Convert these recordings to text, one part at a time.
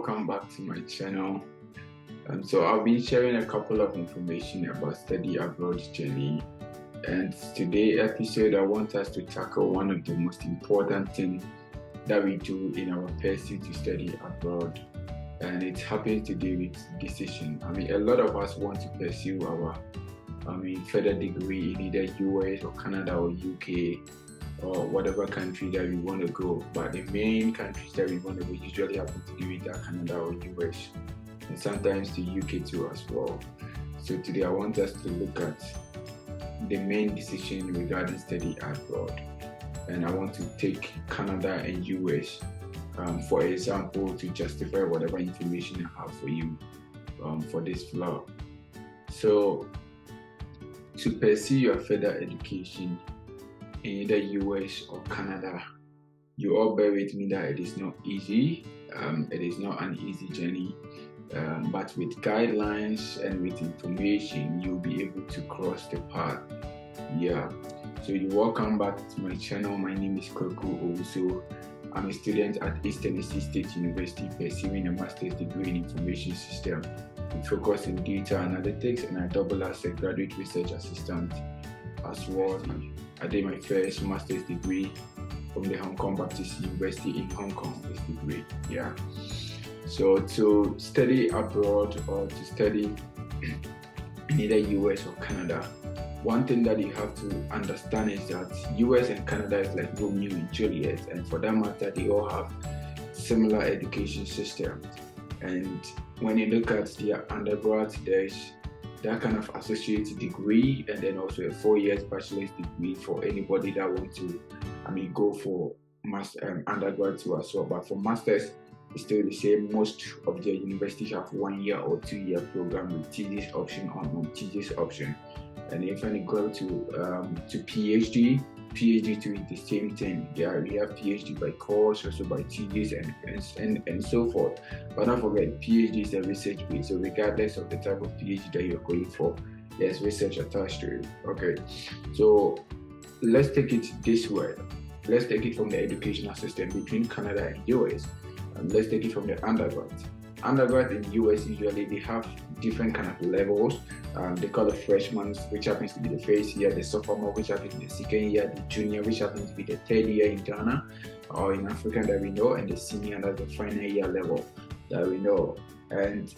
welcome back to my channel. So I'll be sharing a couple of information about study abroad journey, and today episode I want us to tackle one of the most important things that we do in our pursuit to study abroad, and it happens to do with decision. A lot of us want to pursue our further degree in either US or Canada or UK or whatever country that we want to go, but the main countries that we want to go usually happen to be either Canada or US, and sometimes the UK too as well. So today I want us to look at the main decision regarding study abroad, and I want to take Canada and US for example to justify whatever information I have for you for this vlog. So to pursue your further education in either US or Canada, you all bear with me that it is not easy. It is not an easy journey, but with guidelines and with information, you'll be able to cross the path. So you welcome back to my channel. My name is Kwaku Owusu. I'm a student at East Tennessee State University pursuing a master's degree in information system with focus in data analytics, and I double as a graduate research assistant as well. I did my first master's degree from the Hong Kong Baptist University in Hong Kong. This degree, So to study abroad or to study in either US or Canada, one thing that you have to understand is that US and Canada is like Romeo and Juliet, and for that matter, they all have similar education systems. And when you look at their undergrad, there's that kind of associate degree, and then also a 4-year bachelor's degree for anybody that wants to go for undergrad too as well. But for masters, it's still the same. Most of the universities have 1 year or 2-year program with thesis option or non-thesis option. And if you go to PhD too is the same thing. We have PhD by course, also by thesis and so forth. But don't forget, PhD is a research base, so regardless of the type of PhD that you're going for, there's research attached to it. Okay, so let's take it this way. Let's take it from the educational system between Canada and US. Let's take it from the undergrad. Undergrad in US, usually they have different kind of levels. They call it freshman, which happens to be the first year, the sophomore, which happens to be the second year, the junior, which happens to be the third year in Ghana or in Africa that we know, and the senior, that's the final year level that we know. And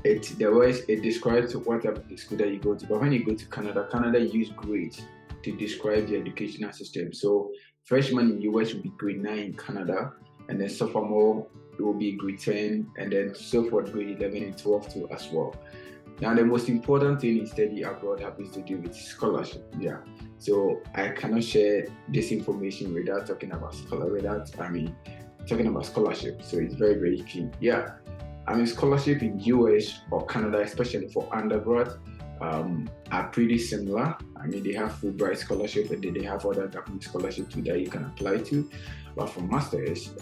it describes what type of school that you go to. But when you go to Canada use grades to describe the educational system. So freshman in US will be grade 9 in Canada, and then sophomore it will be grade 10, and then so forth, grade 11 and 12 too as well. Now the most important thing in study abroad happens to do with scholarship. So I cannot share this information without talking about scholarship. So it's very, very key. Scholarship in US or Canada, especially for undergrad, are pretty similar. They have Fulbright scholarship, and then they have other government scholarship too that you can apply to. But for masters,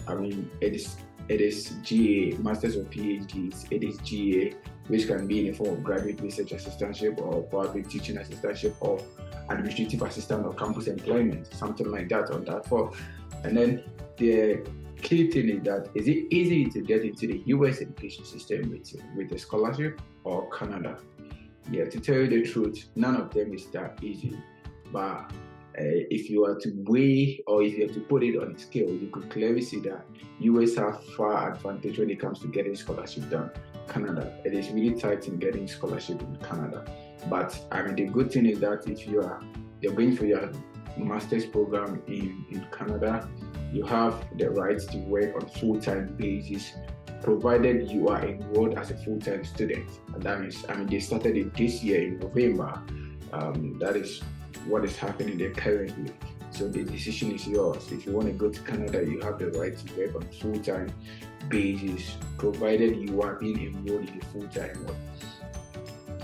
it is GA, Masters or PhDs. It is GA, which can be in the form of graduate research assistantship or public teaching assistantship or administrative assistant or campus employment, something like that on that form. And then the key thing is that, is it easy to get into the US education system with a scholarship or Canada? To tell you the truth, none of them is that easy. But if you are to weigh, or if you have to put it on a scale, you could clearly see that US have far advantage when it comes to getting scholarship done. Canada, it is really tight in getting scholarship in Canada. But the good thing is that if you're going for your master's program in Canada, you have the right to work on full-time basis, provided you are enrolled as a full-time student. And that means, they started it this year in November. That is what is happening there currently. So the decision is yours. If you want to go to Canada, you have the right to work on full-time basis, provided you are being enrolled in a full-time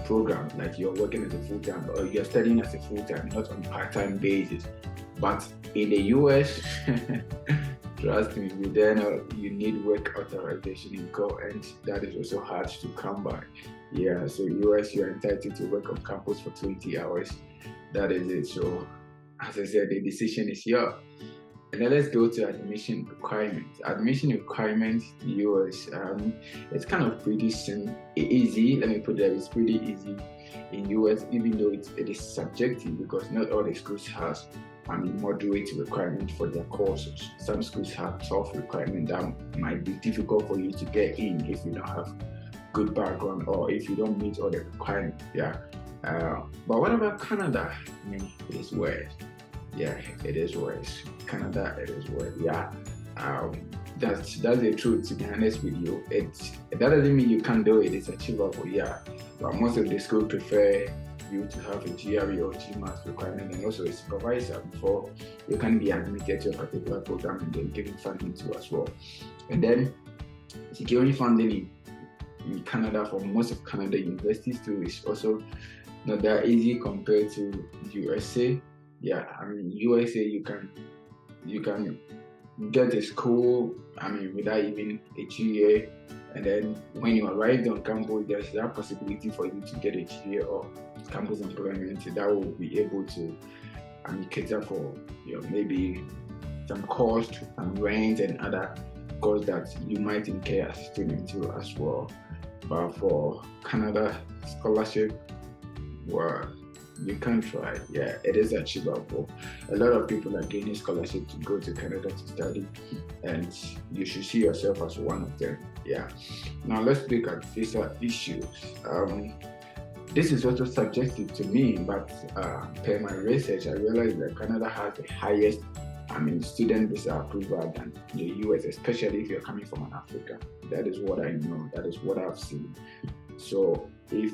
program, like you're working as a full-time or you're studying as a full-time, not on a part-time basis. But in the US, trust me, you need work authorization in core, and that is also hard to come by. So US, you're entitled to work on campus for 20 hours. That is it. So as I said, the decision is yours. And then let's go to admission requirements. Admission requirements to the US, it's kind of pretty easy. Let me put it that it's pretty easy in US, even though it is subjective because not all the schools has moderate requirement for their courses. Some schools have tough requirement that might be difficult for you to get in if you don't have good background or if you don't meet all the requirements. Yeah. But what about Canada? It is worse. Yeah, it is worse. Canada, it is worse. Yeah. That's the truth, to be honest with you. That doesn't mean you can't do it, it's achievable, yeah. But most of the schools prefer you to have a GRE or GMAT requirement and also a supervisor before you can be admitted to a particular program and then given funding to as well. And then securing funding in Canada for most of Canada universities too is also not that easy compared to USA. Yeah, USA you can get a school without even a GA, and then when you arrive on campus there's that possibility for you to get a GA or campus employment that will be able to cater for maybe some cost and rent and other costs that you might incur as a student too as well. But for Canada scholarship, well, you can try. Yeah, it is achievable. A lot of people are gaining scholarship to go to Canada to study, and you should see yourself as one of them. Yeah. Now let's look at visa issues. This is also subjective to me, but per my research, I realized that Canada has the highest student visa approval than the US, especially if you're coming from an Africa. That is what I know. That is what I've seen. So if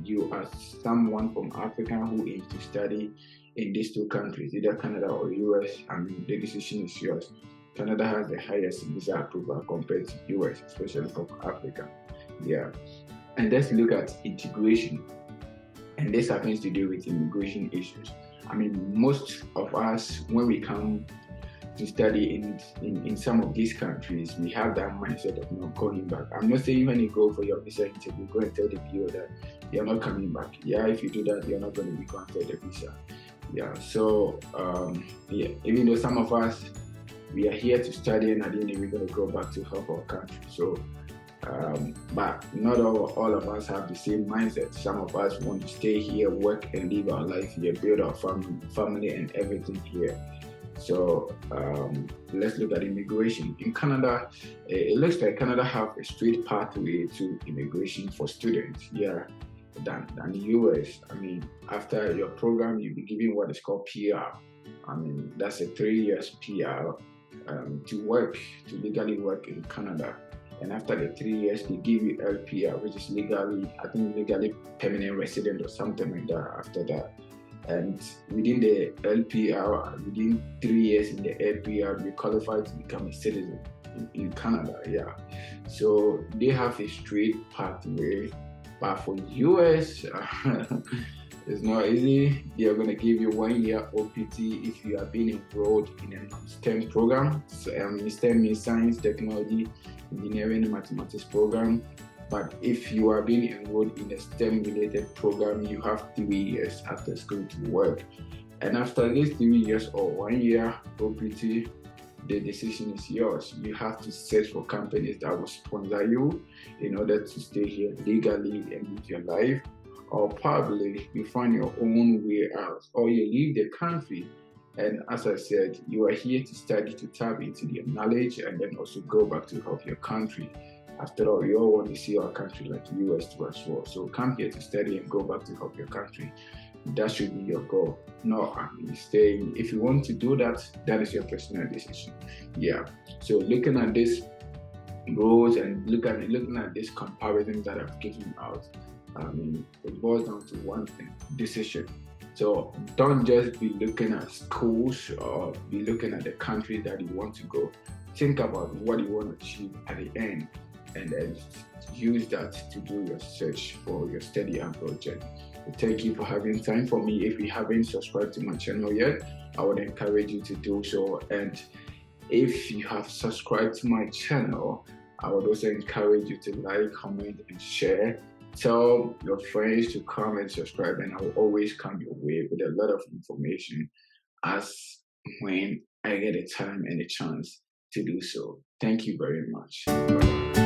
you are someone from Africa who aims to study in these two countries, either Canada or US, the decision is yours. Canada has the highest visa approval compared to US, especially for Africa. Yeah. And let's look at integration. And this happens to do with immigration issues. Most of us, when we come to study in some of these countries, we have that mindset of not going back. I'm not saying when you go for your visa interview, go and tell the bureau that you're not coming back. Yeah, if you do that, you're not going to be granted the visa. Yeah, so even though some of us, we are here to study and at the end we're going to go back to help our country. So, but not all of us have the same mindset. Some of us want to stay here, work and live our life here, build our family and everything here. So let's look at immigration. In Canada, it looks like Canada have a straight pathway to immigration for students, than the US. After your program, you'll be given what is called PR. That's a 3 years PR to legally work in Canada. And after the 3 years, they give you LPR, which is legally permanent resident or something like that after that. And within the LPR, within 3 years in the LPR, you qualify to become a citizen in Canada. Yeah. So they have a straight pathway. But for US, it's not easy. They are going to give you 1 year OPT if you are being enrolled in a STEM program. So, STEM means science, technology, engineering, and mathematics program. But if you are being enrolled in a STEM-related program, you have 3 years after school to work. And after these 3 years or 1 year OPT, the decision is yours. You have to search for companies that will sponsor you in order to stay here legally and live your life. Or probably you find your own way out, or you leave the country. And as I said, you are here to study, to tap into your knowledge, and then also go back to help your country. After all, we all want to see our country like the US too as well. So come here to study and go back to help your country. That should be your goal. No, staying. If you want to do that, that is your personal decision. Yeah. So looking at this rules and looking at this comparison that I've given out, it boils down to one thing: decision. So don't just be looking at schools or be looking at the country that you want to go. Think about what you want to achieve at the end, and then use that to do your search for your study abroad journey. Thank you for having time for me. If you haven't subscribed to my channel yet, I would encourage you to do so. And if you have subscribed to my channel, I would also encourage you to like, comment, and share. Tell your friends to come and subscribe, and I will always come your way with a lot of information as when I get a time and a chance to do so. Thank you very much. Bye.